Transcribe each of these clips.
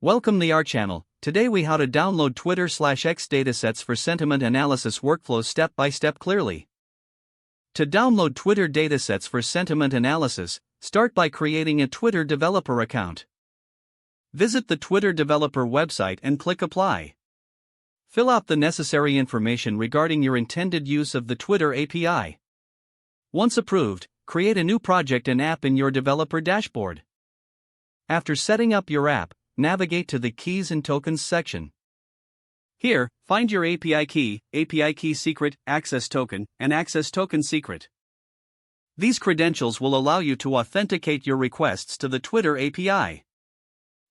Welcome to our channel. Today we how to download Twitter/X datasets for sentiment analysis workflows step by step clearly. To download Twitter datasets for sentiment analysis, start by creating a Twitter developer account. Visit the Twitter developer website and click Apply. Fill out the necessary information regarding your intended use of the Twitter API. Once approved, create a new project and app in your developer dashboard. After setting up your app, navigate to the Keys and Tokens section. Here, find your API key secret, access token, and access token secret. These credentials will allow you to authenticate your requests to the Twitter API.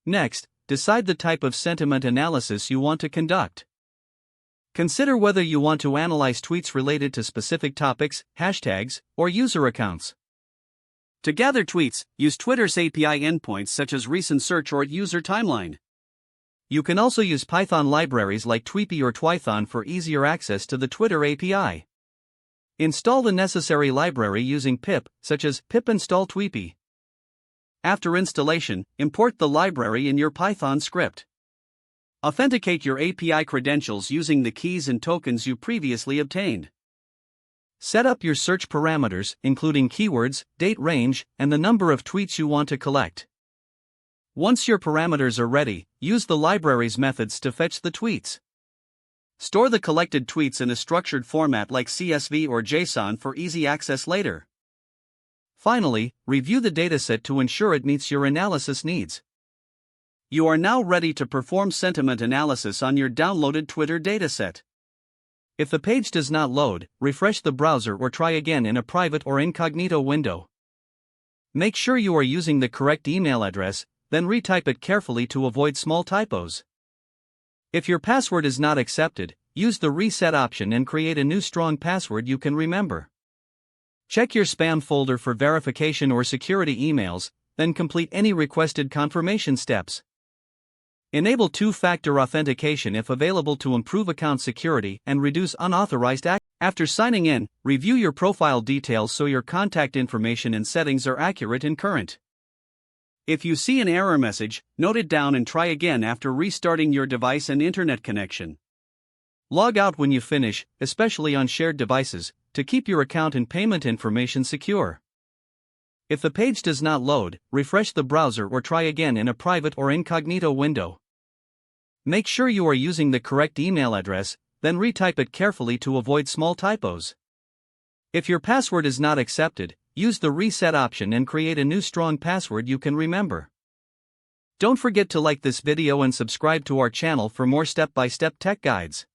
Next, decide the type of sentiment analysis you want to conduct. Consider whether you want to analyze tweets related to specific topics, hashtags, or user accounts. To gather tweets, use Twitter's API endpoints such as recent search or user timeline. You can also use Python libraries like Tweepy or Twython for easier access to the Twitter API. Install the necessary library using pip, such as pip install Tweepy. After installation, import the library in your Python script. Authenticate your API credentials using the keys and tokens you previously obtained. Set up your search parameters, including keywords, date range, and the number of tweets you want to collect. Once your parameters are ready, use the library's methods to fetch the tweets. Store the collected tweets in a structured format like CSV or JSON for easy access later. Finally, review the dataset to ensure it meets your analysis needs. You are now ready to perform sentiment analysis on your downloaded Twitter dataset. If the page does not load, refresh the browser or try again in a private or incognito window. Make sure you are using the correct email address, then retype it carefully to avoid small typos. If your password is not accepted, use the reset option and create a new strong password you can remember. Check your spam folder for verification or security emails, then complete any requested confirmation steps. Enable two-factor authentication if available to improve account security and reduce unauthorized access. After signing in, review your profile details so your contact information and settings are accurate and current. If you see an error message, note it down and try again after restarting your device and internet connection. Log out when you finish, especially on shared devices, to keep your account and payment information secure. If the page does not load, refresh the browser or try again in a private or incognito window. Make sure you are using the correct email address, then retype it carefully to avoid small typos. If your password is not accepted, use the reset option and create a new strong password you can remember. Don't forget to like this video and subscribe to our channel for more step-by-step tech guides.